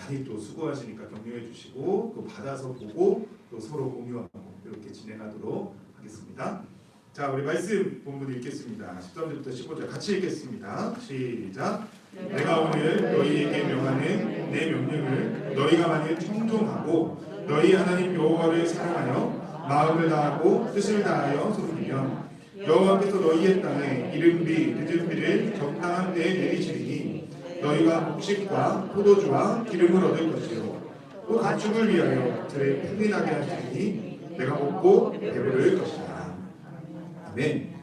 많이 또 수고하시니까 격려해 주시고 또 받아서 보고 또 서로 공유하고 이렇게 진행하도록 하겠습니다. 자, 우리 말씀 본문 읽겠습니다. 13절부터 15절 같이 읽겠습니다. 시작. 내가 오늘 너희에게 명하는 내 명령을 너희가 만일 청종하고 너희 하나님 여호와를 사랑하여 마음을 다하고 뜻을 다하여 섬기면 여호와께서 너희의 땅에 이른비 늦은 비를 적당한 때에 내리시리니 너희가 곡식과 포도주와 기름을 얻을 것이요 또 가축을 위하여 들에 풍리나게 하시니 내가 먹고 배부를 것이다. 아멘.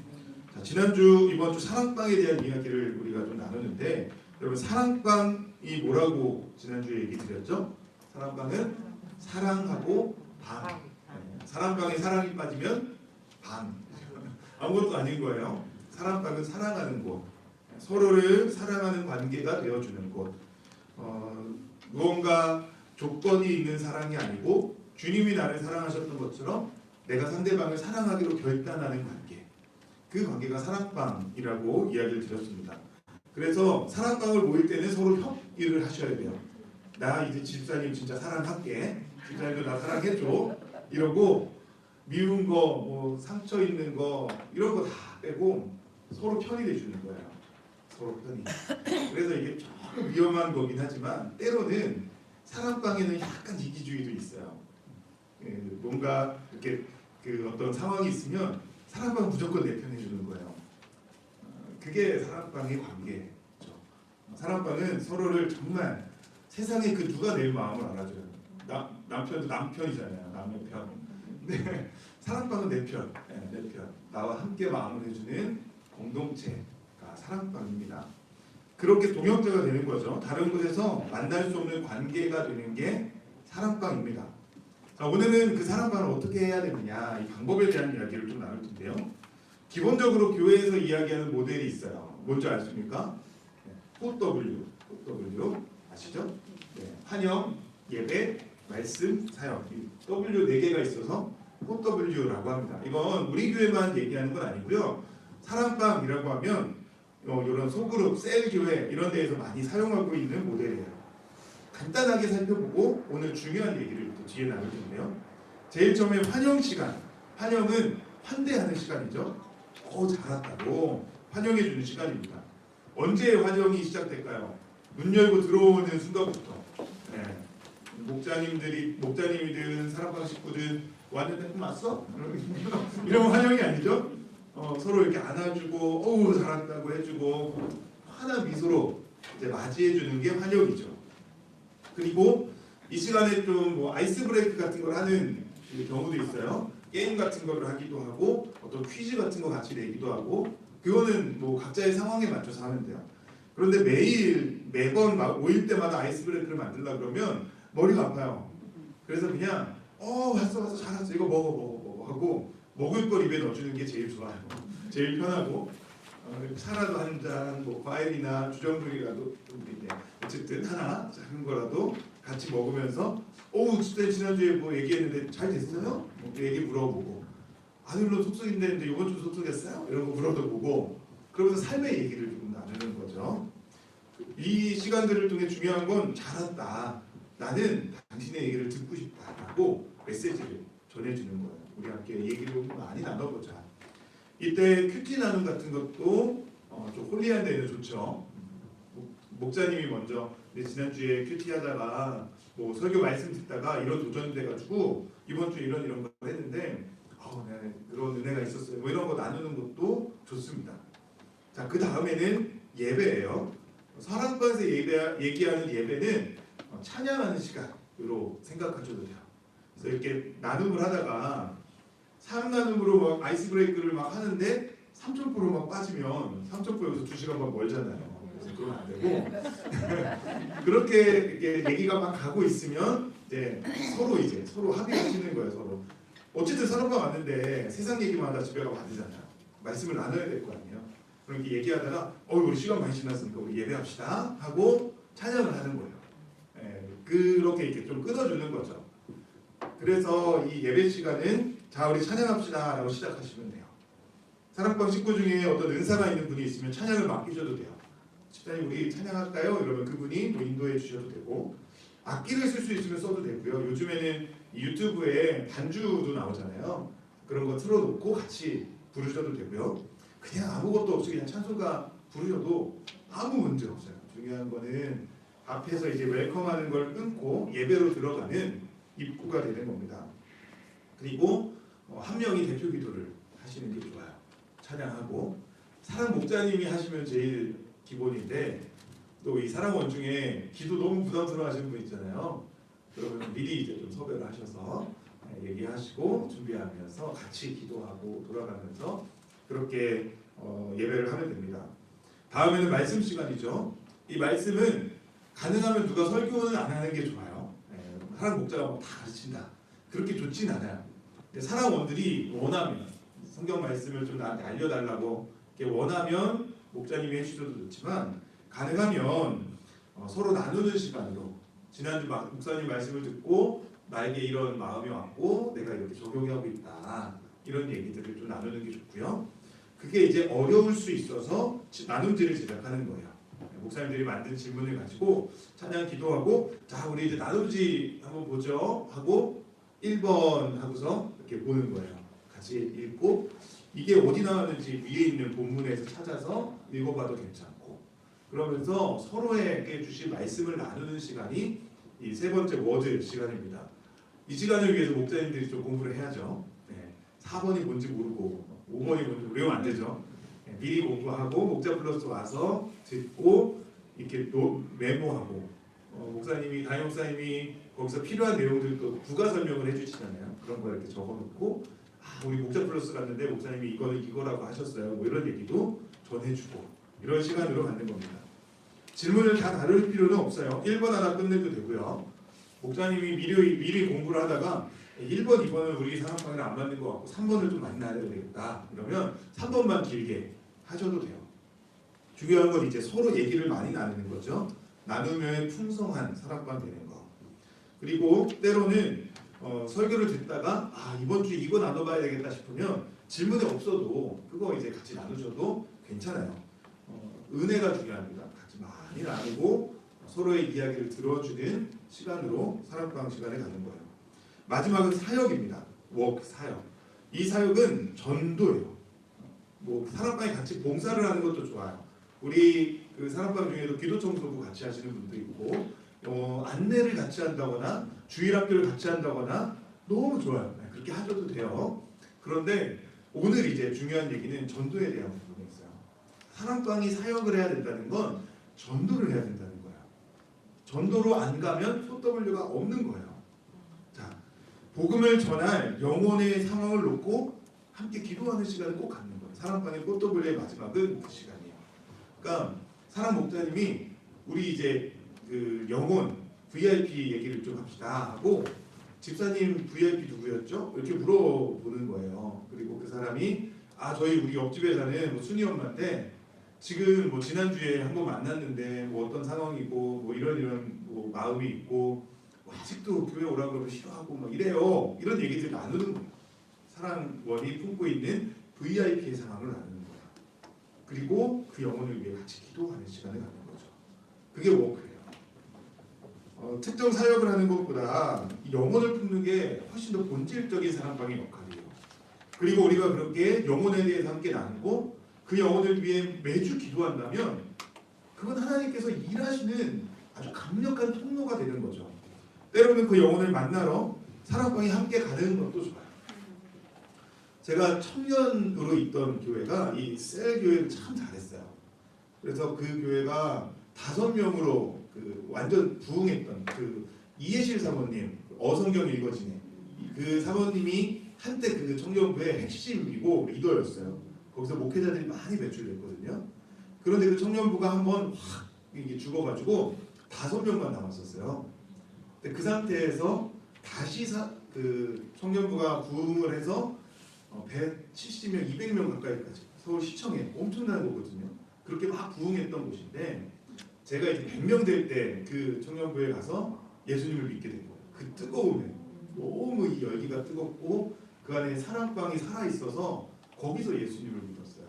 자, 지난주 이번주 사랑방에 대한 이야기를 우리가 좀 나누는데 여러분 사랑방이 뭐라고 지난주에 얘기 드렸죠? 사랑방은 사랑하고 방. 사랑방에 사랑이 빠지면 방. 아무것도 아닌 거예요. 사랑방은 사랑하는 곳. 서로를 사랑하는 관계가 되어주는 곳. 무언가 조건이 있는 사랑이 아니고 주님이 나를 사랑하셨던 것처럼 내가 상대방을 사랑하기로 결단하는 관계. 그 관계가 사랑방이라고 이야기를 드렸습니다. 그래서 사랑방을 모일 때는 서로 협의를 하셔야 돼요. 나 이제 집사님 진짜 사랑할게. 집사님도 나 사랑해줘. 이러고 미운 거, 뭐 상처 있는 거 이런 거 다 빼고 서로 편이 돼주는 거예요. 서로 편이. 그래서 이게 조금 위험한 거긴 하지만 때로는 사랑방에는 약간 이기주의도 있어요. 뭔가 이렇게 그 어떤 상황이 있으면 사랑방 무조건 내 편해 주는 거예요. 그게 사랑방의 관계죠. 사랑방은 서로를 정말 세상에 그 누가 내 마음을 알아줘요. 남편도 남편이잖아요. 남의 편. 근데 사랑방은 내 편, 내 편. 나와 함께 마음을 해주는 공동체가 사랑방입니다. 그렇게 동역자가 되는 거죠. 다른 곳에서 만날 수 없는 관계가 되는 게 사랑방입니다. 자, 오늘은 그 사랑방을 어떻게 해야 되느냐 이 방법에 대한 이야기를 좀 나눌 텐데요. 기본적으로 교회에서 이야기하는 모델이 있어요. 뭔지 아십니까? 4W 아시죠? 네, 환영, 예배, 말씀, 사역. 이 W 4개가 있어서 4W라고 합니다. 이건 우리 교회만 얘기하는 건 아니고요. 사랑방이라고 하면 이런 소그룹, 셀 교회 이런 데에서 많이 사용하고 있는 모델이에요. 간단하게 살펴보고 오늘 중요한 얘기를 또 뒤에 나눌 텐데요. 제일 처음에 환영 시간. 환영은 환대하는 시간이죠. 잘 왔다고 환영해주는 시간입니다. 언제 환영이 시작될까요? 문 열고 들어오는 순간부터. 네. 목자님이든 사랑방 식구든 왔는데 왔어? 이런 환영이 아니죠. 서로 이렇게 안아주고 어우 잘 왔다고 해주고 환한 미소로 이제 맞이해주는 게 환영이죠. 그리고 이 시간에 좀 뭐 아이스 브레이크 같은 걸 하는 경우도 있어요. 게임 같은 거를 하기도 하고 어떤 퀴즈 같은 거 같이 내기도 하고 그거는 뭐 각자의 상황에 맞춰서 하면 돼요. 그런데 매번 모일 때마다 아이스 브레이크를 만들려 그러면 머리가 아파요. 그래서 그냥 왔어 잘 왔어 이거 먹어 하고 먹을 걸 입에 넣어주는 게 제일 좋아요. 제일 편하고 사라도 한 잔, 뭐 과일이나 주전부리라도 어쨌든 하나 작은 거라도 같이 먹으면서 지난주에 뭐 얘기했는데 잘 됐어요? 뭐 얘기 물어보고 아들로 속속인데 이번 주 속속했어요? 이런 거 물어보고 그러면서 삶의 얘기를 좀 나누는 거죠. 이 시간들을 통해 중요한 건 잘 왔다. 나는 당신의 얘기를 듣고 싶다라고 메시지를 전해주는 거예요. 우리 함께 얘기를 좀 많이 나눠보자. 이때 큐티 나눔 같은 것도 좀 홀리한 데는 좋죠. 목사님이 먼저 지난주에 큐티 하다가 뭐 설교 말씀 듣다가 이런 도전이 돼가지고 이번 주에 이런 걸 했는데 네, 그런 은혜가 있었어요. 뭐 이런 거 나누는 것도 좋습니다. 자, 그 다음에는 예배예요. 사랑방에서 얘기하는 예배는 찬양하는 시간으로 생각하셔도 돼요. 그래서 이렇게 나눔을 하다가 3나눔으로 막 아이스 브레이크를 막 하는데 3.9로 막 빠지면 3.9에서 2시간 막 멀잖아요. 그래서 그러면 안 되고 그렇게 이렇게 얘기가 막 가고 있으면 이제 서로 합의하시는 거예요. 서로 어쨌든 사람방 왔는데 세상 얘기만 하다 집에 가면 안 되잖아요. 말씀을 나눠야 될 거 아니에요. 그렇게 얘기하다가 우리 시간 많이 지났으니까 우리 예배합시다 하고 찬양을 하는 거예요. 그렇게 이렇게 좀 끊어주는 거죠. 그래서 이 예배 시간은 자 우리 찬양합시다 라고 시작하시면 돼요. 사랑방 식구 중에 어떤 은사가 있는 분이 있으면 찬양을 맡기셔도 돼요. 집사님 우리 찬양할까요? 이러면 그분이 또 인도해 주셔도 되고 악기를 쓸 수 있으면 써도 되고요. 요즘에는 이 유튜브에 반주도 나오잖아요. 그런 거 틀어놓고 같이 부르셔도 되고요. 그냥 아무것도 없이 그냥 찬송가 부르셔도 아무 문제 없어요. 중요한 거는 앞에서 이제 웰컴하는 걸 끊고 예배로 들어가는 입구가 되는 겁니다. 그리고 한 명이 대표 기도를 하시는 게 좋아요. 찬양하고 사랑 목자님이 하시면 제일 기본인데 또 이 사랑원 중에 기도 너무 부담스러워 하시는 분 있잖아요. 그러면 미리 이제 좀 섭외를 하셔서 얘기하시고 준비하면서 같이 기도하고 돌아가면서 그렇게 예배를 하면 됩니다. 다음에는 말씀 시간이죠. 이 말씀은 가능하면 누가 설교는 안 하는 게 좋아요. 사랑 목자가 뭐 다 가르친다. 그렇게 좋진 않아요. 근데 사랑원들이 원하면 성경 말씀을 좀 나한테 알려달라고 원하면 목자님이 해주셔도 좋지만 가능하면 서로 나누는 시간으로 지난주 목사님 말씀을 듣고 나에게 이런 마음이 왔고 내가 이렇게 적용하고 있다 이런 얘기들을 좀 나누는 게 좋고요. 그게 이제 어려울 수 있어서 나눔지를 제작하는 거예요. 목사님들이 만든 질문을 가지고 찬양 기도하고 자 우리 이제 나눔지 한번 보죠 하고 1번 하고서 이렇게 보는 거예요. 같이 읽고 이게 어디 나왔는지 위에 있는 본문에서 찾아서 읽어봐도 괜찮고 그러면서 서로에게 주신 말씀을 나누는 시간이 이 세 번째 워드 시간입니다. 이 시간을 위해서 목사님들이 좀 공부를 해야죠. 4번이 뭔지 모르고 5번이 뭔지 모르면 안 되죠. 미리 공부하고 목자 플러스 와서 듣고 이렇게 메모하고 목사님이 담임 목사님이 거기서 필요한 내용들도 부가 설명을 해주시잖아요. 그런 거 이렇게 적어놓고 우리 목자 플러스 갔는데 목사님이 이거는 이거라고 하셨어요. 뭐 이런 얘기도 전해주고 이런 시간으로 갖는 겁니다. 질문을 다 다룰 필요는 없어요. 1번 하나 끝내도 되고요. 목사님이 미리 공부를 하다가 1번, 2번은 우리 상황방이랑 안 맞는 것 같고 3번을 좀 만나야 되겠다. 그러면 3번만 길게 하셔도 돼요. 중요한 건 이제 서로 얘기를 많이 나누는 거죠. 나누면 풍성한 사랑방 되는 거. 그리고 때로는 설교를 듣다가 이번 주에 이거 나눠봐야 되겠다 싶으면 질문이 없어도 그거 이제 같이 나누셔도 괜찮아요. 은혜가 중요합니다. 같이 많이 나누고 서로의 이야기를 들어주는 시간으로 사랑방 시간에 가는 거예요. 마지막은 사역입니다. 사역. 이 사역은 전도예요. 뭐 사랑방에 같이 봉사를 하는 것도 좋아요. 우리 그 사랑방 중에도 기도 청소부 같이 하시는 분도 있고 안내를 같이 한다거나 주일학교를 같이 한다거나 너무 좋아요. 그렇게 하셔도 돼요. 그런데 오늘 이제 중요한 얘기는 전도에 대한 부분이 있어요. 사랑방이 사역을 해야 된다는 건 전도를 해야 된다는 거예요. 전도로 안 가면 POW가 없는 거예요. 자, 복음을 전할 영혼의 상황을 놓고 함께 기도하는 시간을 꼭 갖는 거예요. 사랑방의 POW의 마지막은 그 시간이에요. 그러니까 사랑 목자님이 우리 이제 그 영혼 VIP 얘기를 좀 합시다 하고 집사님 VIP 누구였죠? 이렇게 물어보는 거예요. 그리고 그 사람이 저희 우리 옆집에 사는 뭐 순이 엄마인데 지금 뭐 지난주에 한번 만났는데 뭐 어떤 상황이고 뭐 이런 뭐 마음이 있고 뭐 아직도 교회 오라고 그러면 싫어하고 뭐 이래요. 이런 얘기들 나누는 거예요. 사랑원이 품고 있는 VIP의 상황을 나누는 거예요. 그리고 그 영혼을 위해 같이 기도하는 시간을 갖는 거죠. 그게 워크예요. 특정 사역을 하는 것보다 영혼을 품는 게 훨씬 더 본질적인 사랑방의 역할이에요. 그리고 우리가 그렇게 영혼에 대해서 함께 나누고 그 영혼을 위해 매주 기도한다면 그건 하나님께서 일하시는 아주 강력한 통로가 되는 거죠. 때로는 그 영혼을 만나러 사랑방에 함께 가는 것도 좋아요. 제가 청년으로 있던 교회가 이 셀 교회를 참 잘했어요. 그래서 그 교회가 5명으로 그 완전 부흥했던 그 이해실 사모님, 어성경 읽어지네. 그 사모님이 한때 그 청년부의 핵심이고 리더였어요. 거기서 목회자들이 많이 배출됐거든요. 그런데 그 청년부가 한번 확 이게 죽어가지고 5명만 남았었어요. 근데 그 상태에서 다시 그 청년부가 부흥을 해서 170명, 200명 가까이까지 서울시청에 엄청난 거거든요. 그렇게 막 부흥했던 곳인데 제가 이제 100명 될 때 그 청년부에 가서 예수님을 믿게 된 거예요. 그 뜨거움에 너무 이 열기가 뜨겁고 그 안에 사랑방이 살아있어서 거기서 예수님을 믿었어요.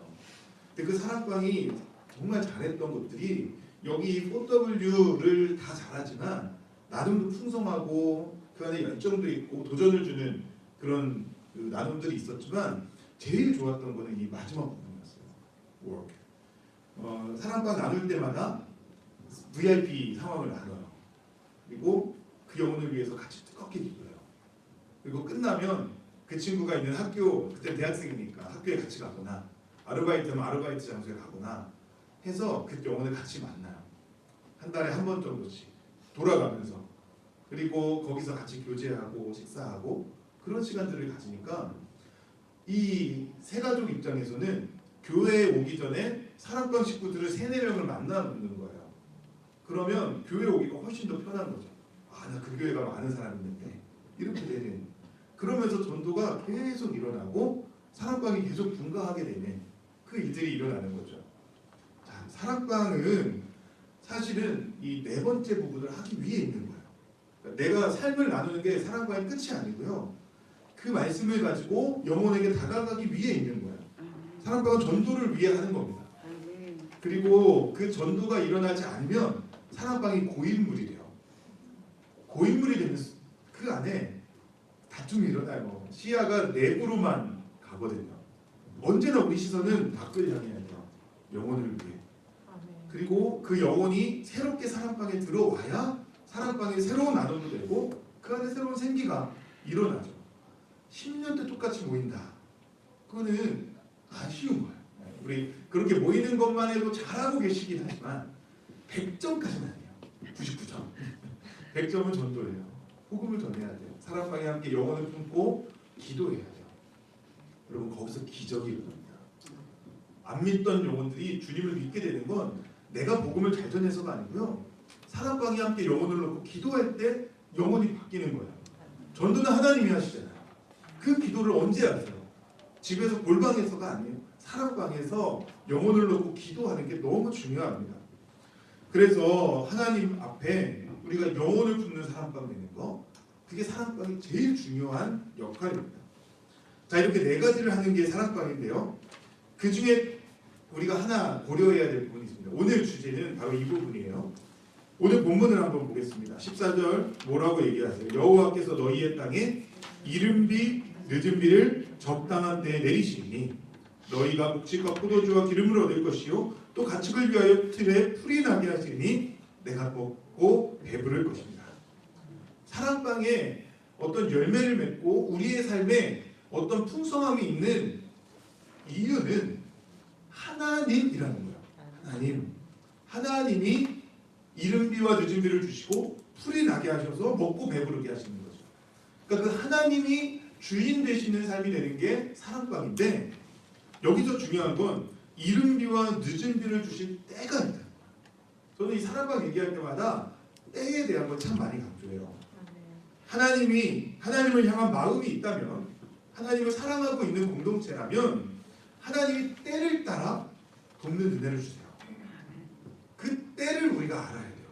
근데 그 사랑방이 정말 잘했던 것들이 여기 4W를 다 잘하지만 나눔도 풍성하고 그 안에 열정도 있고 도전을 주는 그런 그 나눔들이 있었지만 제일 좋았던 거는 이 마지막 부분이었어요. work. 사랑방 나눌 때마다 VIP 상황을 나눠요. 그리고 그 영혼을 위해서 같이 뜨겁게 기도해요. 그리고 끝나면 그 친구가 있는 학교, 그때 대학생이니까 학교에 같이 가거나 아르바이트면 아르바이트 장소에 가거나 해서 그 영혼을 같이 만나요. 한 달에 한 번 정도씩 돌아가면서, 그리고 거기서 같이 교제하고 식사하고 그런 시간들을 가지니까 이 세 가족 입장에서는 교회에 오기 전에 사랑방 식구들을 3-4명을 만나 놓는 거예요. 그러면 교회 오기가 훨씬 더 편한 거죠. 아, 나 그 교회 가면 아는 사람 있는데, 이렇게 되는, 그러면서 전도가 계속 일어나고 사랑방이 계속 분가하게 되는 그 일들이 일어나는 거죠. 자, 사랑방은 사실은 이 4번째 부분을 하기 위해 있는 거예요. 그러니까 내가 삶을 나누는 게 사랑방의 끝이 아니고요, 그 말씀을 가지고 영혼에게 다가가기 위해 있는 거예요. 사랑방은 전도를 위해 하는 겁니다. 그리고 그 전도가 일어나지 않으면 사랑방이 고인물이 돼요. 고인물이 되면 그 안에 다툼이 일어나요. 시야가 내부로만 가거든요. 언제나 우리 시선은 밖을 향해야 돼요. 영혼을 위해. 그리고 그 영혼이 새롭게 사랑방에 들어와야 사랑방에 새로운 나눔도 되고 그 안에 새로운 생기가 일어나죠. 10년 때 똑같이 모인다. 그거는 아쉬운 거예요. 우리 그렇게 모이는 것만 해도 잘하고 계시긴 하지만 100점까지는 아니에요. 99점. 100점은 전도예요. 복음을 전해야 돼요. 사랑방에 함께 영혼을 품고 기도해야 돼요. 여러분, 거기서 기적이 일어납니다. 안 믿던 영혼들이 주님을 믿게 되는 건 내가 복음을 잘 전해서가 아니고요, 사랑방에 함께 영혼을 놓고 기도할 때 영혼이 바뀌는 거예요. 전도는 하나님이 하시잖아요. 그 기도를 언제 하세요? 집에서 골방에서가 아니에요. 사랑방에서 영혼을 놓고 기도하는 게 너무 중요합니다. 그래서 하나님 앞에 우리가 영혼을 품는 사랑방 되는 거, 그게 사랑방이 제일 중요한 역할입니다. 자, 이렇게 4가지를 하는 게 사랑방인데요, 그 중에 우리가 하나 고려해야 될 부분이 있습니다. 오늘 주제는 바로 이 부분이에요. 오늘 본문을 한번 보겠습니다. 14절 뭐라고 얘기하세요? 여호와께서 너희의 땅에 이른비 늦은비를 적당한 때에 내리시니 너희가 곡식과 포도주와 기름을 얻을 것이요 또 가축을 위하여 틀에 풀이 나게 하시니 내가 먹고 배부를 것입니다. 사랑방에 어떤 열매를 맺고 우리의 삶에 어떤 풍성함이 있는 이유는 하나님이라는 거예요. 하나님이 이른비와 늦은비를 주시고 풀이 나게 하셔서 먹고 배부르게 하시는 거죠. 그러니까 그 하나님이 주인 되시는 삶이 되는 게 사랑방인데, 여기서 중요한 건 이른비와 늦은비를 주실 때가 있다. 저는 이 사랑방 얘기할 때마다 때에 대한 걸 참 많이 강조해요. 하나님을 향한 마음이 있다면, 하나님을 사랑하고 있는 공동체라면 하나님이 때를 따라 돕는 은혜를 주세요. 그 때를 우리가 알아야 돼요.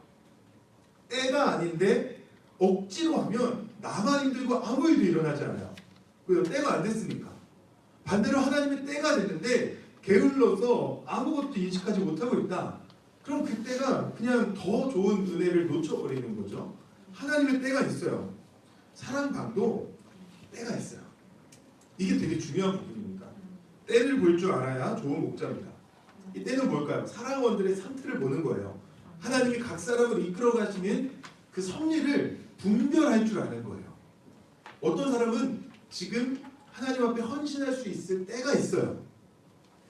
때가 아닌데 억지로 하면 나만 힘들고 아무 일도 일어나지 않아요. 왜요? 때가 안 됐으니까. 반대로 하나님의 때가 됐는데 게을러서 아무것도 인식하지 못하고 있다. 그럼 그 때가 그냥 더 좋은 은혜를 놓쳐버리는 거죠. 하나님의 때가 있어요. 사랑방도 때가 있어요. 이게 되게 중요한 부분입니다. 때를 볼 줄 알아야 좋은 목자입니다. 이 때는 뭘까요? 사랑원들의 상태를 보는 거예요. 하나님이 각 사람을 이끌어 가시는 그 섭리를 분별할 줄 아는 거예요. 어떤 사람은 지금 하나님 앞에 헌신할 수 있을 때가 있어요.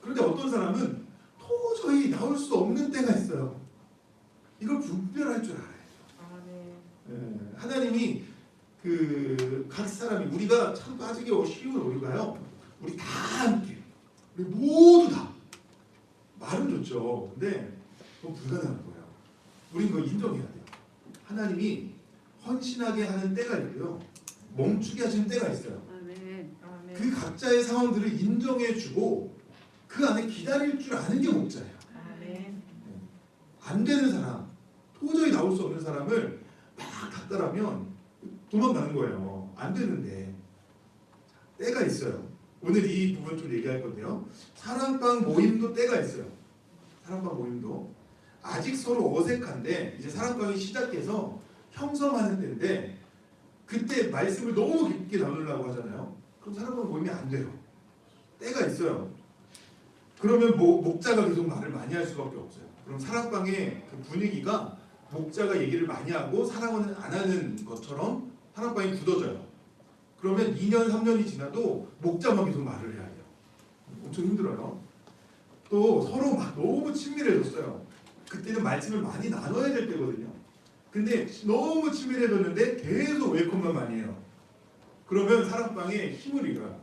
그런데 어떤 사람은 도저히 나올 수 없는 때가 있어요. 이걸 분별할 줄 알아야죠. 하나님이 그 각 사람이, 우리가 참 빠지기 쉬운 오류가요, 우리 다 함께, 우리 모두 다 말은 좋죠. 근데 그건 불가능한 거예요. 우린 그거 인정해야 돼요. 하나님이 헌신하게 하는 때가 있고요, 멈추게 하시는 때가 있어요. 그 각자의 상황들을 인정해주고 그 안에 기다릴 줄 아는 게 목자예요. 안 되는 사람, 도저히 나올 수 없는 사람을 막 닥달하면 도망가는 거예요. 안 되는데. 때가 있어요. 오늘 이 부분 좀 얘기할 건데요, 사랑방 모임도 때가 있어요. 사랑방 모임도 아직 서로 어색한데 이제 사랑방이 시작해서 형성하는 때인데 그때 말씀을 너무 깊게 나누려고 하잖아요. 그럼 사람과 모임이 안 돼요. 때가 있어요. 그러면 목자가 계속 말을 많이 할 수밖에 없어요. 그럼 사랑방의 그 분위기가 목자가 얘기를 많이 하고 사랑은 안 하는 것처럼 사랑방이 굳어져요. 그러면 2년 3년이 지나도 목자만 계속 말을 해야 돼요. 엄청 힘들어요. 또 서로 막 너무 친밀해졌어요. 그때는 말씀을 많이 나눠야 될 때거든요. 근데 너무 친밀해졌는데 계속 웰컴만 많이 해요. 그러면 사랑방에 힘을 잃어요.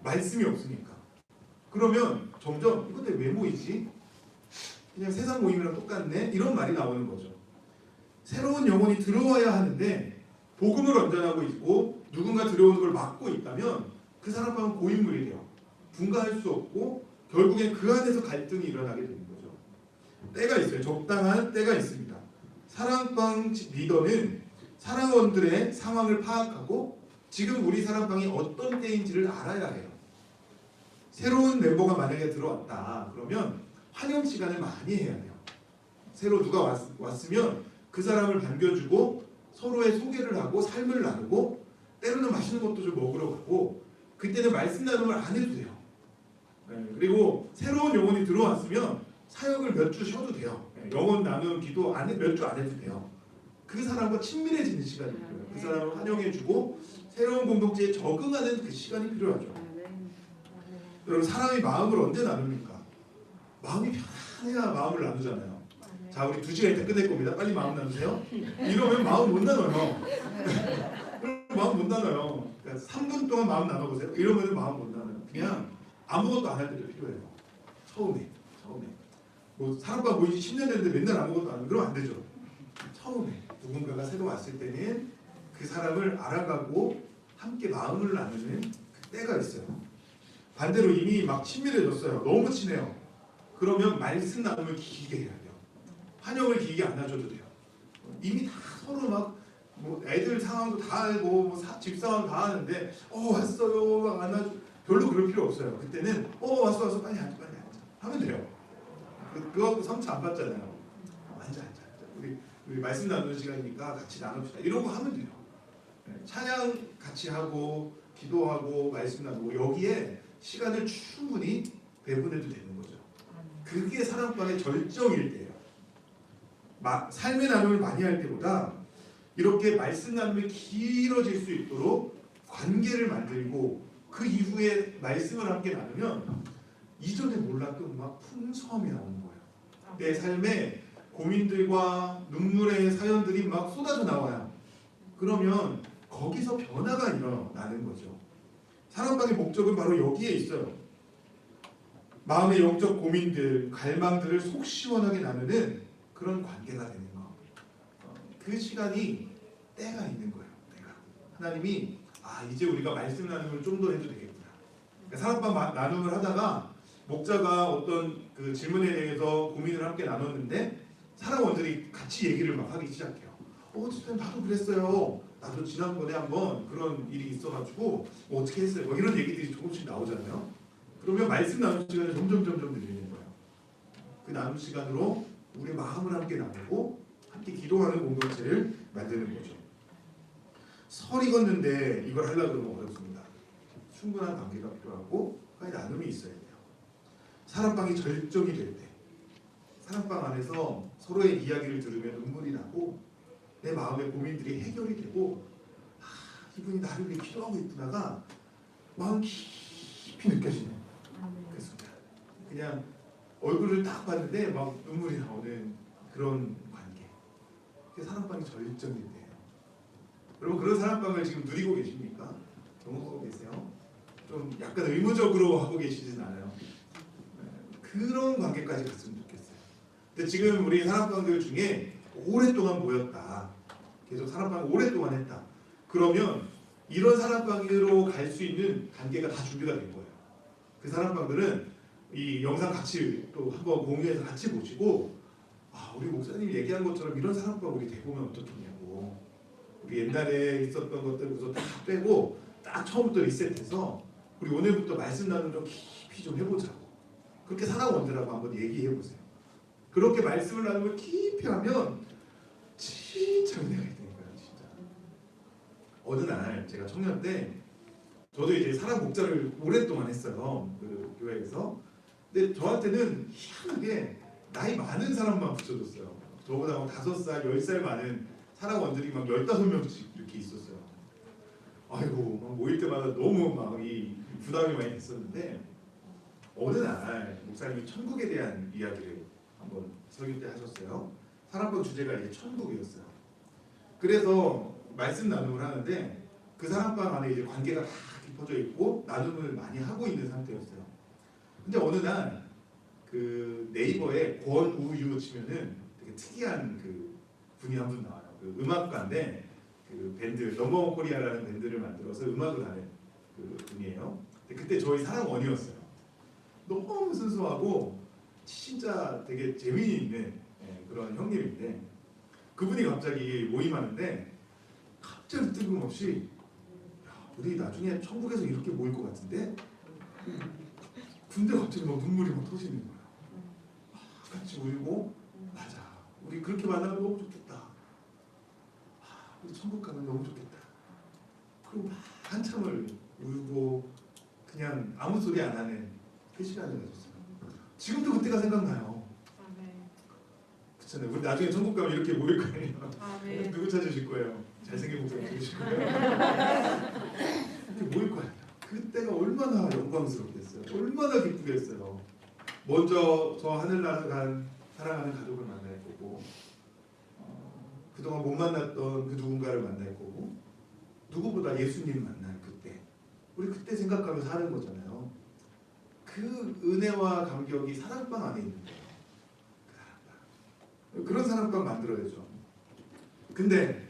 말씀이 없으니까. 그러면 점점 이것도 왜 모이지? 그냥 세상 모임이랑 똑같네? 이런 말이 나오는 거죠. 새로운 영혼이 들어와야 하는데 복음을 언전하고 있고 누군가 들어오는 걸 막고 있다면 그 사람방은 고인물이 돼요. 분가할 수 없고 결국엔 그 안에서 갈등이 일어나게 되는 거죠. 때가 있어요. 적당한 때가 있습니다. 사랑방 리더는 사랑원들의 상황을 파악하고 지금 우리 사랑방이 어떤 때인지를 알아야 해요. 새로운 멤버가 만약에 들어왔다 그러면 환영 시간을 많이 해야 돼요. 새로 누가 왔으면 그 사람을 반겨주고 서로의 소개를 하고 삶을 나누고 때로는 맛있는 것도 좀 먹으러 가고 그때는 말씀 나눔을 안 해도 돼요. 그리고 새로운 영혼이 들어왔으면 사역을 몇 주 쉬어도 돼요. 영혼 나눔 기도 몇 주 안 해도 돼요. 그 사람과 친밀해지는 시간이 필요해요. 그 사람을 환영해주고 새로운 공동체에 적응하는 그 시간이 필요하죠. 여러분 사람이 마음을 언제 나눕니까? 마음이 편해야 마음을 나누잖아요. 자 우리 2시간 있다 끝낼 겁니다. 빨리 마음 나누세요. 이러면 마음 못 나눠요. 마음 못 나눠요. 그러니까 3분 동안 마음 나눠보세요. 이러면 마음 못 나눠요. 그냥 아무것도 안 할 때도 필요해요. 처음에 뭐 사람과 모이지 10년 됐는데 맨날 아무것도 안 하면 그러면 안 되죠. 처음에 누군가가 새로 왔을 때는 그 사람을 알아가고 함께 마음을 나누는 그 때가 있어요. 반대로 이미 막 친밀해졌어요. 너무 친해요. 그러면 말씀 나눔을 길게 해야 돼요. 환영을 길게 안 하셔도 돼요. 이미 다 서로 막 뭐 애들 상황도 다 알고 뭐 집 상황 다 아는데 왔어요 막 안아줘 별로 그럴 필요 없어요. 그때는 왔어 빨리 앉아 하면 돼요. 그거 상처 안 받잖아요. 앉아. 우리 말씀 나누는 시간이니까 같이 나눕시다. 이러고 하면 돼요. 찬양 같이 하고 기도하고 말씀 나누고 여기에 시간을 충분히 배분해도 되는 거죠. 그게 사랑방의 절정일 때예요. 삶의 나눔을 많이 할 때보다 이렇게 말씀 나눔이 길어질 수 있도록 관계를 만들고 그 이후에 말씀을 함께 나누면 이전에 몰랐던 막 풍성함이 나오는 거예요. 내 삶에 고민들과 눈물의 사연들이 막 쏟아져 나와요. 그러면 거기서 변화가 일어나는 거죠. 사랑방의 목적은 바로 여기에 있어요. 마음의 영적 고민들, 갈망들을 속 시원하게 나누는 그런 관계가 되는 거. 그 시간이 때가 있는 거예요. 때가. 하나님이 이제 우리가 말씀 나눔을 좀 더 해도 되겠구나. 그러니까 사랑방 나눔을 하다가 목자가 어떤 그 질문에 대해서 고민을 함께 나눴는데 사랑원들이 같이 얘기를 막 하기 시작해요. 어쨌든 나도 그랬어요. 나도 지난번에 한번 그런 일이 있어가지고 어떻게 했어요? 뭐 이런 얘기들이 조금씩 나오잖아요. 그러면 말씀 나눔 시간이 점점 늘리는 거예요. 그 나눔 시간으로 우리 마음을 함께 나누고 함께 기도하는 공동체를 만드는 거죠. 설 익었는데 이걸 하려고 그러면 어렵습니다. 충분한 관계가 필요하고 나눔이 있어야 돼요. 사랑방이 절정이 될 때 사랑방 안에서 서로의 이야기를 들으면 눈물이 나고 내 마음의 고민들이 해결이 되고 이분이 나를 위해 기도하고 있구나가 마음 깊이 느껴지는 그렇습니다. 그냥 얼굴을 딱 봤는데 막 눈물이 나오는 그런 관계. 그게 사랑방이 절정일 때예요. 여러분 그런 사랑방을 지금 누리고 계십니까? 경험하고 계세요? 좀 약간 의무적으로 하고 계시진 않아요. 그런 관계까지 갔으면 좋겠어요. 근데 지금 우리 사랑방들 중에 오랫동안 모였다. 계속 사랑방 오랫동안 했다. 그러면 이런 사랑방으로 갈 수 있는 단계가 다 준비가 된 거예요. 그 사랑방들은 이 영상 같이 또 한번 공유해서 같이 보시고 우리 목사님이 얘기한 것처럼 이런 사랑방 우리 돼보면 어떻겠냐고. 우리 옛날에 있었던 것들 우선 다 빼고 딱 처음부터 리셋해서 우리 오늘부터 말씀 나눔 좀 깊이 좀 해보자고. 그렇게 사랑원들하고 한번 얘기해보세요. 그렇게 말씀을 나누면 깊이 하면 진짜 은혜가 있는 거예요. 어느 날 제가 청년 때 저도 이제 사람 목자를 오랫동안 했어요. 그 교회에서. 근데 저한테는 희한하게 나이 많은 사람만 붙여줬어요. 저보다 5살, 10살 많은 사람원들이 막 15명씩 이렇게 있었어요. 아이고 막 모일 때마다 너무 막 이 부담이 많이 됐었는데 어느 날 목사님이 천국에 대한 이야기를 한번 설교 때 하셨어요. 사랑방 주제가 이제 천국이었어요. 그래서 말씀 나눔을 하는데 그 사랑방 안에 이제 관계가 다 깊어져 있고 나눔을 많이 하고 있는 상태였어요. 근데 어느 날 그 네이버에 권우유 치면은 되게 특이한 그 분이 한 분 나와요. 그 음악가인데 그 밴드 넘버원 코리아라는 밴드를 만들어서 음악을 하는 그 분이에요. 근데 그때 저희 사랑원이었어요. 너무 순수하고 진짜 되게 재미있는 그런 형님인데 그분이 갑자기 모임하는데 갑자기 뜬금없이 야, 우리 나중에 천국에서 이렇게 모일 것 같은데 근데 갑자기 막 눈물이 막 터지는 거야. 같이 울고 맞아 우리 그렇게 만나면 너무 좋겠다. 우리 천국 가면 너무 좋겠다. 그리고 막 한참을 울고 그냥 아무 소리 안 하는 그 시간을 가졌어요. 지금도 그때가 생각나요. 그렇잖아요. 우리 나중에 천국 가면 이렇게 모일 거예요. 누구 찾으실 거예요? 잘생긴 목사님 찾으실 거예요? 이렇게 모일 거예요. 그때가 얼마나 영광스럽겠어요. 얼마나 기쁘겠어요. 먼저 저 하늘나라 간 사랑하는 가족을 만날 거고 그동안 못 만났던 그 누군가를 만날 거고 누구보다 예수님 만날 그때 우리 그때 생각하면서 사는 거잖아요. 그 은혜와 감격이 사랑방 안에 있는 거예요. 그 사랑방. 그런 사랑방 만들어야죠. 근데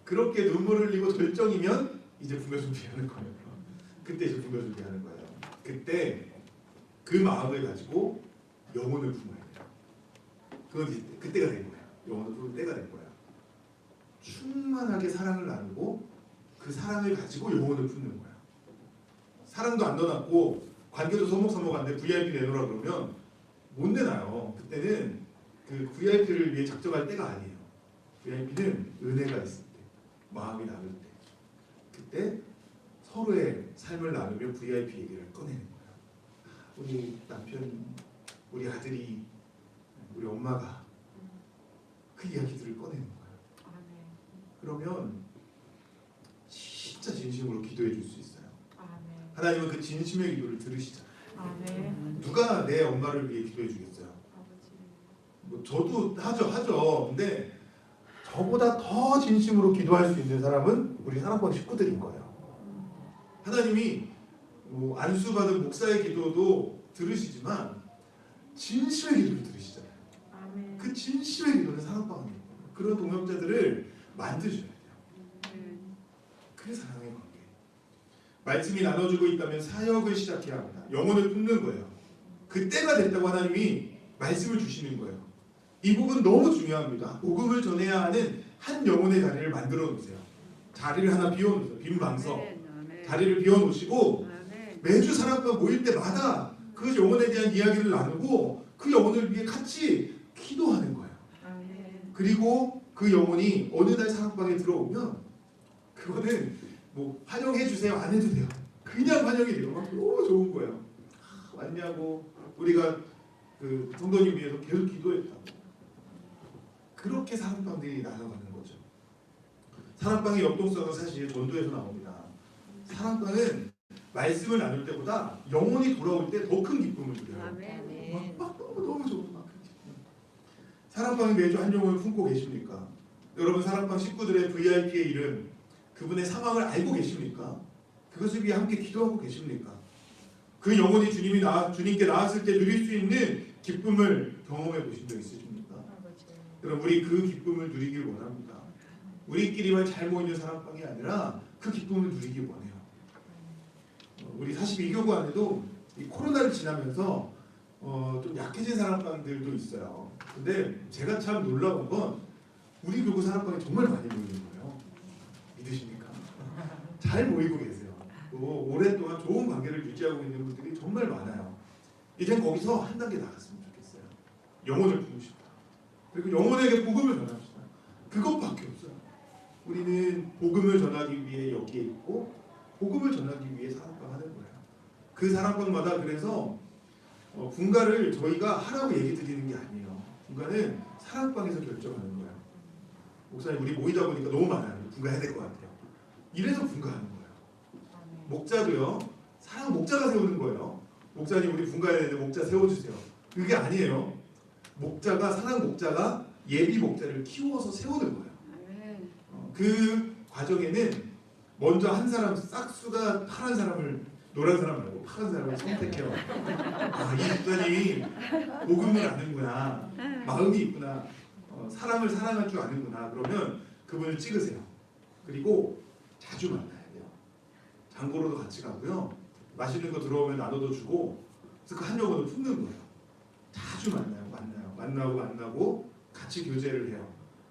그렇게 눈물을 흘리고 절정이면 이제 분별 준비하는 거예요. 그때 이제 분별 준비하는 거예요. 그때 그 마음을 가지고 영혼을 품어야 돼요. 그건 그때가 된 거예요. 영혼을 품을 때가 된 거예요. 충만하게 사랑을 나누고 그 사랑을 가지고 영혼을 품는 거예요. 사랑도 안 넣어놨고 관계도 서먹서먹한데 VIP 내놓으라 그러면 못 내놔요. 그때는 그 VIP를 위해 작정할 때가 아니에요. VIP는 은혜가 있을 때, 마음이 나눌 때, 그때 서로의 삶을 나누며 VIP 얘기를 꺼내는 거예요. 우리 남편, 우리 아들이, 우리 엄마가 그 이야기들을 꺼내는 거예요. 그러면 진짜 진심으로 기도해 줄 수 있어요. 하나님은 그 진심의 기도를 들으시잖아요. 누가 내 엄마를 위해 기도해 주겠어요? 뭐 저도 하죠. 근데 저보다 더 진심으로 기도할 수 있는 사람은 우리 사랑방 식구들인 거예요. 하나님이 뭐 안수받은 목사의 기도도 들으시지만 진심의 기도를 들으시잖아요. 그 진심의 기도는 사랑방입니다. 그런 동역자들을 만드셔야 돼요. 그게 사랑의 관계. 말씀이 나눠주고 있다면 사역을 시작해야 합니다. 영혼을 품는 거예요. 그때가 됐다고 하나님이 말씀을 주시는 거예요. 이 부분 너무 중요합니다. 복음을 전해야 하는 한 영혼의 자리를 만들어 놓으세요. 자리를 하나 비워놓으세요. 빈 방석. 자리를 비워놓으시고 매주 사람과 모일 때마다 그 영혼에 대한 이야기를 나누고 그 영혼을 위해 같이 기도하는 거예요. 그리고 그 영혼이 어느 날 사랑방에 들어오면 그거는 뭐 환영해 주세요 안 해도 돼요. 그냥 환영이 돼요. 막 너무 좋은 거예요. 왔냐고 우리가 그 성도님 위해서 계속 기도했다고. 그렇게 사랑방들이 나아가는 거죠. 사랑방의 역동성은 사실 전도에서 나옵니다. 사랑방은 말씀을 나눌 때보다 영혼이 돌아올 때 더 큰 기쁨을 누려요. 막 너무 좋은 막 사랑방이 매주 한 영혼을 품고 계십니까? 여러분 사랑방 식구들의 VIP의 이름 그분의 상황을 알고 계십니까? 그것을 위해 함께 기도하고 계십니까? 그 영혼이 주님께 나왔을 때 누릴 수 있는 기쁨을 경험해 보신 적 있으십니까? 여러분 우리 그 기쁨을 누리길 원합니다. 우리끼리만 잘 모이는 사랑방이 아니라 그 기쁨을 누리길 원해요. 우리 42교구 안에도 이 코로나를 지나면서 좀 약해진 사랑방들도 있어요. 근데 제가 참 놀라운 건 우리 교구 사랑방이 정말 많이 모이는 거예요. 믿으십니까? 잘 모이고 계세요. 또 오랫동안 좋은 관계를 유지하고 있는 분들이 정말 많아요. 이젠 거기서 한 단계 나갔으면 좋겠어요. 영혼을 품으시다. 그리고 영혼에게 복음을 전합시다. 그것밖에 없어요. 우리는 복음을 전하기 위해 여기에 있고 복음을 전하기 위해 사랑방 하는 거예요. 그 사랑방마다 그래서 분가를 저희가 하라고 얘기 드리는 게 아니에요. 분가는 사랑방에서 결정하는 거예요. 목사님 우리 모이다 보니까 너무 많아요. 분가해야 될 것 같아요. 이래서 분가하는 거예요. 목자도요. 사랑 목자가 세우는 거예요. 목사님 우리 분가해야 되는데 목자 세워주세요. 그게 아니에요. 목자가 사랑 목자가 예비 목자를 키워서 세우는 거예요. 그 과정에는 먼저 한 사람 싹수가 파란 사람을 노란 사람 말고 파란 사람을 선택해요. 이 목사님이 복음을 아는구나, 마음이 있구나, 사람을 사랑할 줄 아는구나. 그러면 그분을 찍으세요. 그리고 자주 만나야 돼요. 장고로도 같이 가고요. 맛있는 거 들어오면 나눠도 주고, 그래서 그 한 영혼을 품는 거예요. 자주 만나고 같이 교제를 해요.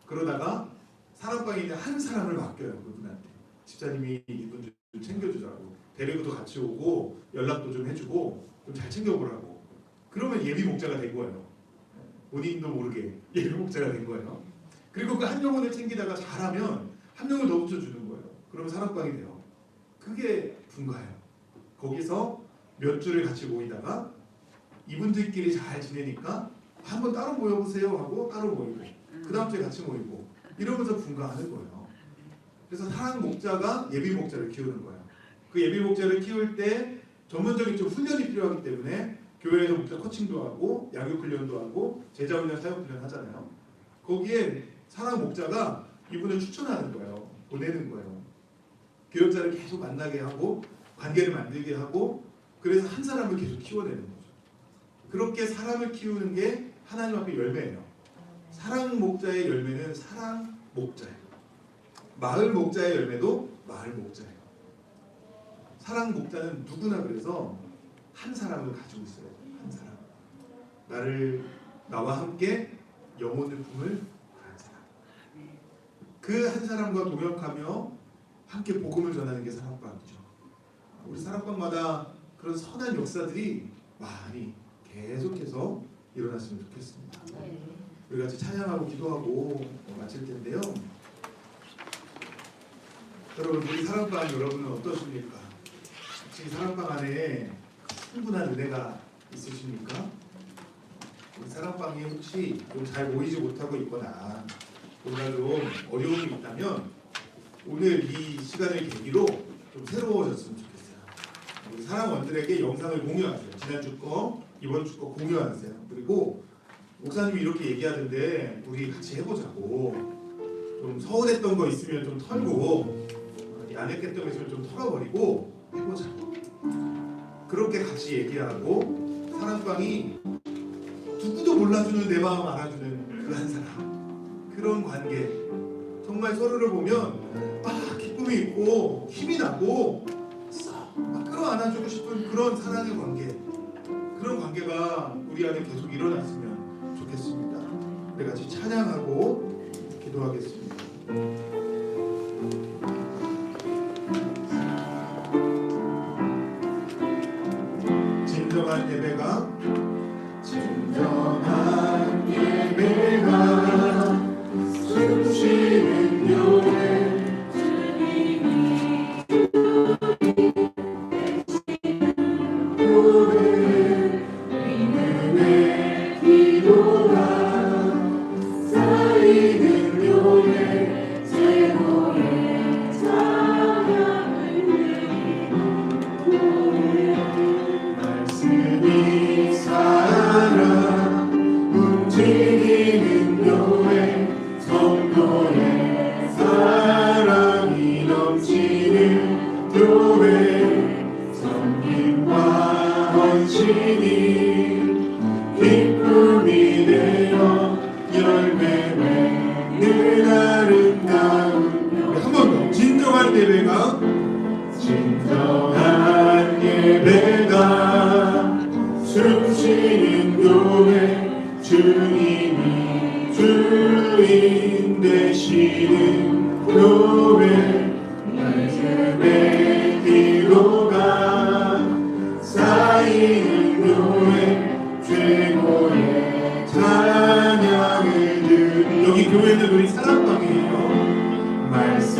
그러다가 사랑방에 있는 한 사람을 맡겨요. 그분한테 집사님이 이분 좀 챙겨주자고, 데리고도 같이 오고 연락도 좀 해주고 좀 잘 챙겨보라고. 그러면 예비 목자가 된 거예요. 본인도 모르게 예비 목자가 된 거예요. 그리고 그 한 영혼을 챙기다가 잘하면 한 명을 더 붙여주는 거예요. 그러면 사랑방이 돼요. 그게 분가예요. 거기서 몇 주를 같이 모이다가 이분들끼리 잘 지내니까 한번 따로 모여보세요 하고 따로 모이고 그 다음 주에 같이 모이고 이러면서 분가하는 거예요. 그래서 사랑 목자가 예비 목자를 키우는 거예요. 그 예비 목자를 키울 때 전문적인 좀 훈련이 필요하기 때문에 교회에서 목자 코칭도 하고 양육 훈련도 하고 제자 훈련, 사역 훈련 하잖아요. 거기에 사랑 목자가 이분을 추천하는 거예요. 보내는 거예요. 교역자를 계속 만나게 하고 관계를 만들게 하고 그래서 한 사람을 계속 키워내는 거죠. 그렇게 사람을 키우는 게 하나님 앞에 열매예요. 사랑 목자의 열매는 사랑 목자예요. 마을 목자의 열매도 마을 목자예요. 사랑 목자는 누구나 그래서 한 사람을 가지고 있어요. 한 사람. 나와 함께 영혼을 품을 한 사람. 그 한 사람과 동역하며 함께 복음을 전하는 게 사랑방이죠. 우리 사랑방마다 그런 선한 역사들이 많이 계속해서 일어났으면 좋겠습니다. 우리 같이 찬양하고 기도하고 마칠 텐데요. 여러분 우리 사랑방 여러분은 어떠십니까? 혹시 사랑방 안에 충분한 은혜가 있으십니까? 우리 사랑방이 혹시 좀 잘 모이지 못하고 있거나 뭔가 좀 어려움이 있다면 오늘 이 시간을 계기로 좀 새로워졌으면 좋겠어요. 우리 사랑원들에게 영상을 공유하세요. 지난주 거, 이번 주 거 공유하세요. 그리고 목사님이 이렇게 얘기하던데 우리 같이 해보자고. 좀 서운했던 거 있으면 좀 털고 안 했던 거 있으면 좀 털어버리고 해보자고. 그렇게 같이 얘기하고 사랑방이 누구도 몰라주는 내 마음 알아주는 그 한 사람, 그런 관계. 정말 서로를 보면 막 기쁨이 있고 힘이 나고 막 끌어안아주고 싶은 그런 사랑의 관계. 그런 관계가 우리 안에 계속 일어났으면 좋겠습니다. 우리 같이 찬양하고 기도하겠습니다. 진정한 예배가 숨쉬는 교회 주님이 되시는 교회 믿음의 기도가 쌓이는 교회 최고의 찬양을 드리는 교회 말씀이 살아 움직이는 교회 성도의 사랑이 넘치는 교회 섬김과 헌신이 기쁨이 되어 열매 맺는 아름다운 교회. 한 번 더. 진정한 예배가 숨쉬는 교회 주님이 주인 되시는 교회 말씀의 기도가 쌓이는 교회 최고의 찬양을 드리. 여기 교회는 우리 사랑방이에요. 말씀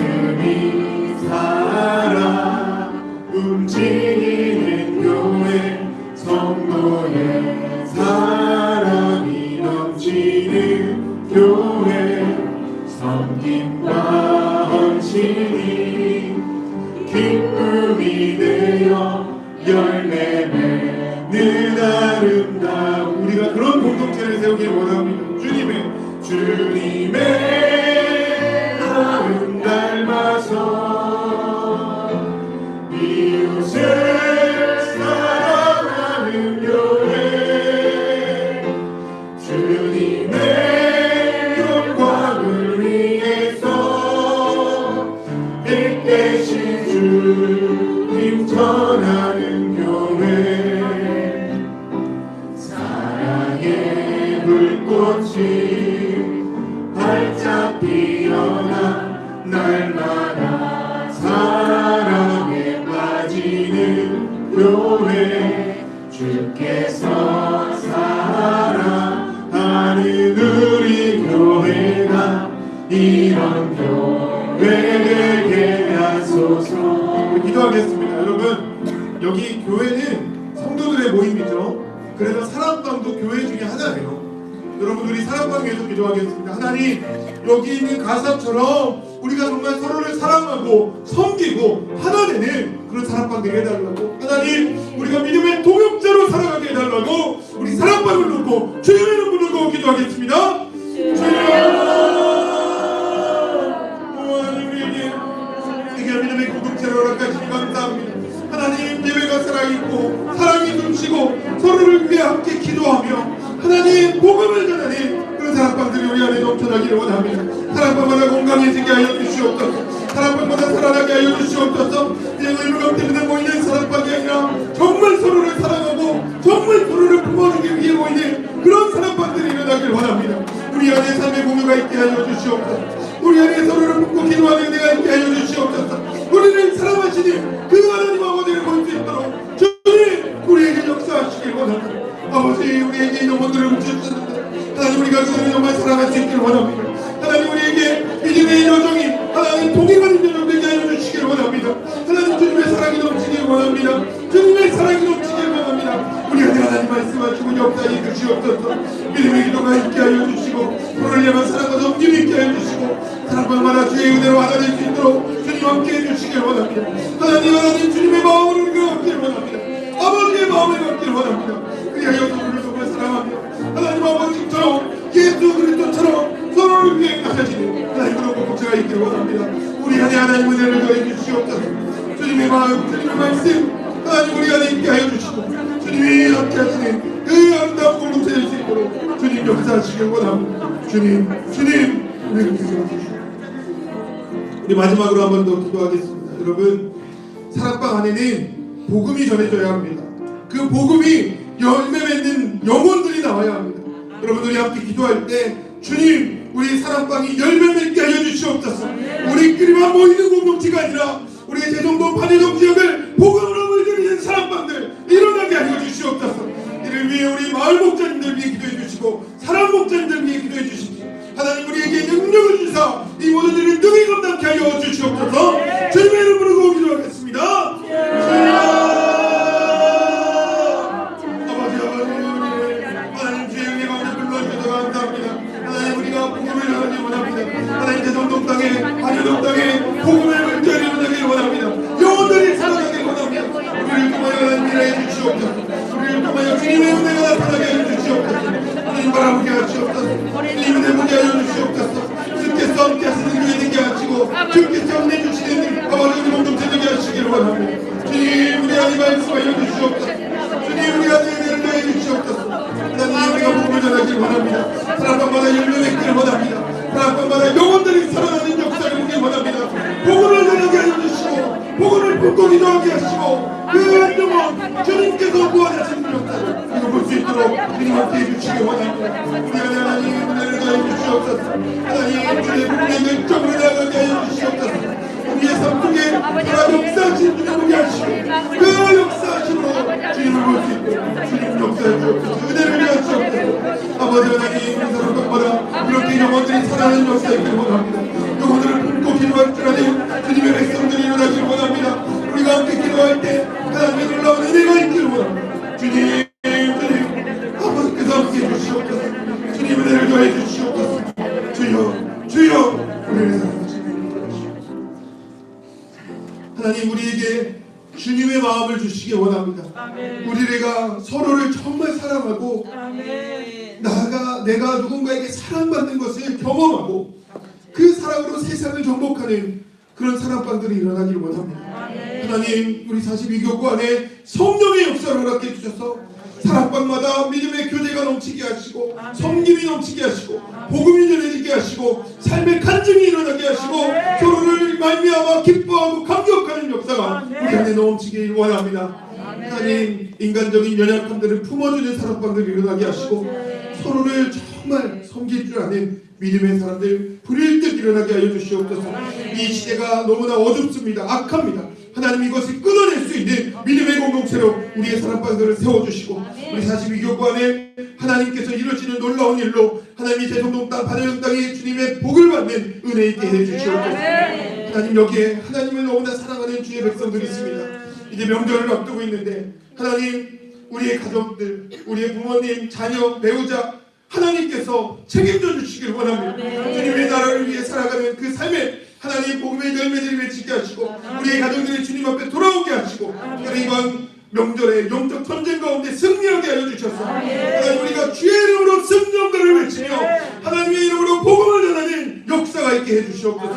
살아 움직이는 교회 성도의 사랑이 넘치는 교회 섬김과 헌신이 기쁨이 되어 열매 맺는 아름다움 우리가 그런 공동체를 세우길 원합니다. 주님의 아름 닮아서 이웃을 사랑하는 교회 주님의 영광을 위해서 빛 대신 주님 전하는 교회 사랑의 불꽃이 활짝 피어나 날마다 사랑에 빠지는 교회 주께서 사랑하는 우리 교회가 이런 교회 되게 하소서. 기도하겠습니다. 여러분 여기 교회는 성도들의 모임이죠. 그래서 사랑방도 교회 중에 하나예요. 여러분 우리 사랑방에서 기도하겠습니다. 하나님 여기 있는 가사처럼 우리가 정말 서로를 사랑하고 섬기고 하나 되는 그런 사랑방 되게 해달라고 하나님 우리가 믿음의 동역자로 살아가게 해달라고 우리 사랑방을 놓고 주님의 이름을 부르고 기도하겠습니다. 주여 하나님 우리에게 믿음의 공동체를 허락하시니 감사합니다. 하나님 예배가 살아있고 사랑이 넘치고 서로를 위해 함께 기도하며 하나님 복음을 전하는 그런 사랑방들이 우리 안에 넘쳐나기를 원합니다. 사랑방마다 건강해지게 하여 주시옵소서. 사랑방마다 살아나게 하여 주시옵소서. 이제 의무감 때문에 모이는 사랑방이 아니라 정말 서로를 사랑하고 정말 서로를 품어주기 위해 모이는 그런 사랑방들이 일어나길 원합니다. 우리 안에 삶의 공유가 있게 하여 주시옵소서. 우리 안에 서로를 품고 기도하는 은혜가 있게 하여 주시옵소서. 우리를 사랑하시는 그 하나님 아버지를 볼 수 있도록 주님 우리에게 역사하시길 원합니다. 아버지 우리에게 영혼들을 주셨는데 하나님 우리가 그들을 정말 사랑할 수 있기를 원합니다. 하나님 우리에게 믿음의 여정이 하나님 동행하는 여정 되게 하여 주시길 원합니다. 하나님 주님의 사랑이 넘치길 원합니다. 주님의 사랑이 넘치길 원합니다. 우리 안에 하나님 말씀하시고 역사해 주시옵소서. 믿음의 기도가 있게 하여 주시고 서로를 향한 사랑과 섬김이 있게 하여 주시고 사랑방마다 주의 은혜로 하나 될 수 있도록 주님 함께 해주시길 원합니다. 하나님 주님의 마음을 우리가 갖기를 원합니다. 아버지의 마음을 갖기를 원합니다. 그리하여 서로를 정말 사랑하며 하나님 아버지처럼 예수 그리스도처럼 서로를 위해 가셔지는 하나님 그런 공동체가 있기를 원합니다. 우리 안에 하나님 은혜를 더해 주시옵소서. 주님의 마음 주님의 말씀 하나님 우리 안에 있게 하여 주시고 주님이 함께 하시는 그 아름다운 공동체 될 수 있도록 주님 역사하시길 원합니다. 주님 은혜를 주시옵소서. 우리 마지막으로 한 번 더 기도하겠습니다. 여러분 사랑방 안에는 복음이 전해져야 합니다. 그 복음이 열매 맺는 영혼들이 나와야 합니다. 여러분들이 함께 기도할 때 주님 우리 사랑방이 열매 맺게 하여 주시옵소서. 우리끼리만 모이는 공동체가 아니라 우리의 제정도 반해동 지역을 복음으로 물들이는 사랑방들 일어나게 하여 주시옵소서. 이를 위해 우리 마을 목자님들 위해 기도해 주시고 사랑 목자님들 위해 기도해 주십시오. 하나님 우리에게 능력을 주사 이 모든 일을 능히 감당케 하여 주시옵소서. 주님의 이름 부르고 기도하겠습니다. 하나님 주의 은혜가 오늘 불러주셔서 감사합니다. 하나님 우리가 복음을 전하기 원합니다. 하나님 대성동 땅에 한여동 땅에 복음을 물결이 일어나길 원합니다. 영혼들이 살아나길 원합니다. 우리를 통하여 하나님 일하여 주시옵소서. 우리를 통하여 주님의 은혜가 나타나게 하여 주시옵소서. 하나님 바라보게 하시옵소서. 주님 은혜 보게 하여 주시옵소서. 주께서 함께 하시는 교회 되게 하시고 주께서 내주시는 아버지 공동체 되게 하시길 원합니다. 주님 우리 안에 말씀하여 주시옵소서. 주님 우리 안에 은혜를 더해 주시옵소서. 하나님 우리가 복음을 전하길 원합니다. 사랑방마다 열매 맺기를 원합니다. 사랑방마다 영혼들이 살아나는 역사를 보길 원합니다. 복음을 전하게 하여 주시고 복음을 품고 기도하게 하시고 그 영혼 주님께서 구원하시는 역사를 이거 볼 수 있도록 주님 함께 해주시기 원합니다. 우리 안에 하나님 은혜를 더해 주시옵소서. 하나님 주의 복음의 열정을 나가게 하여 주시옵소서. 우리의 삶 속에 하나님 역사하신 주님 보게 하시고 그 역사하심으로 주님을 볼 수 있도록 주님 역사해 주옵소서. 은혜를 하시옵소서. 아버지 하나님 우리 사랑방마다 이렇게 영혼들이 살아나는 역사에 기원합니다. 영혼들을 품고 기도할 줄 아는 주님의 하나님 우리에게 주님의 마음을 주시기 원합니다. 아멘. 우리가 서로를 정말 사랑하고 아멘. 내가 누군가에게 사랑받는 것을 경험하고 그 사랑으로 세상을 정복하는 그런 사랑방들이 일어나기를 원합니다. 아멘. 하나님 우리 42교구 안에 성령의 역사를 허락해 주셔서 사랑방마다 믿음의 교제가 넘치게 하시고 섬김이 넘치게 하시고 복음이 전해지게 하시고 삶의 간증이 일어나게 하시고 서로를 말미암아 기뻐하고 감격하는 역사가 우리 안에 넘치길 원합니다. 하나님 인간적인 연약함들을 품어주는 사랑방들이 일어나게 하시고 서로를 정말 섬길 줄 아는 믿음의 사람들 불일 듯 일어나게 하여 주시옵소서. 이 시대가 너무나 어둡습니다. 악합니다. 하나님 이것을 끊어낼 수 있는 믿음의 공동체로 우리의 사랑방들을 세워주시고 우리 42교구 안에 하나님께서 이루어지는 놀라운 일로 하나님이 대성동 땅 바다영 땅에 주님의 복을 받는 은혜 있게 해주시옵소서. 하나님 여기에 하나님을 너무나 사랑하는 주의 백성들이 있습니다. 이제 명절을 앞두고 있는데 하나님 우리의 가족들 우리의 부모님 자녀 배우자 하나님께서 책임져 주시기를 원합니다. 주님의 나라를 위해 살아가는 그 삶에 하나님 복음의 열매들을 맺히게 하시고 우리의 가정들이 주님 앞에 돌아오게 하시고 이번 명절에 영적 전쟁 가운데 승리하게 하여 주셔서 하나님 우리가 주의 이름으로 승전가를 외치며 하나님의 이름으로 복음을 전하는 역사가 있게 해주시옵소서.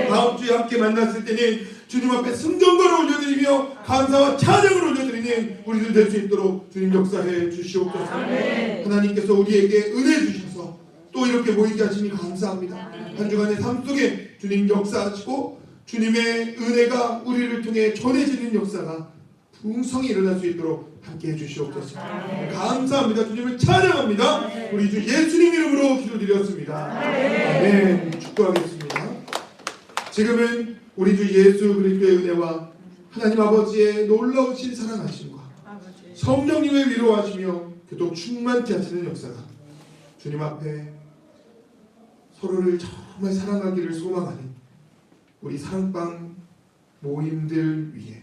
다음 주에 함께 만났을 때는 주님 앞에 승전가를 올려드리며 감사와 찬양을 올려드리는 우리들 될 수 있도록 주님 역사해 주시옵소서. 하나님께서 우리에게 은혜 주셔서 또 이렇게 모이게 하시니 감사합니다. 한 주간의 삶 속에 주님 역사하시고 주님의 은혜가 우리를 통해 전해지는 역사가 풍성히 일어날 수 있도록 함께 해주시옵소서. 감사합니다. 주님을 찬양합니다. 우리 주 예수님 이름으로 기도드렸습니다. 아멘. 축도하겠습니다. 지금은 우리 주 예수 그리스도의 은혜와 하나님 아버지의 놀라우신 사랑하심과 성령님의 위로하시며 교통 충만케 하시는 역사가 주님 앞에 서로를 정말 사랑하기를 소망하는 우리 사랑방 모임들 위에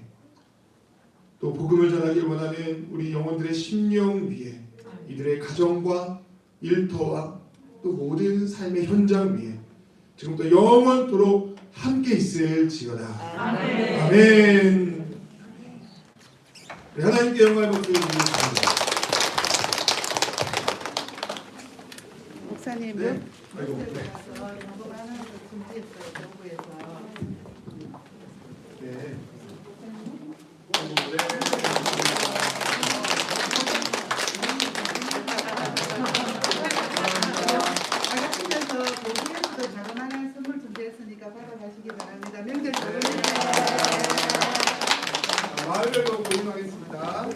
또 복음을 전하기를 원하는 우리 영혼들의 심령 위에 이들의 가정과 일터와 또 모든 삶의 현장 위에 지금부터 영원토록 함께 있을지어다. 아멘. 아멘. 하나님께 영광을 받드립니다. 목사님 네. 아이고. 네. 네. 나가시면서 보기에서도 자그마한 선물 준비했으니까 받아가시기 바랍니다. 명절 잘 보내세요. 마을별로 모임하겠습니다.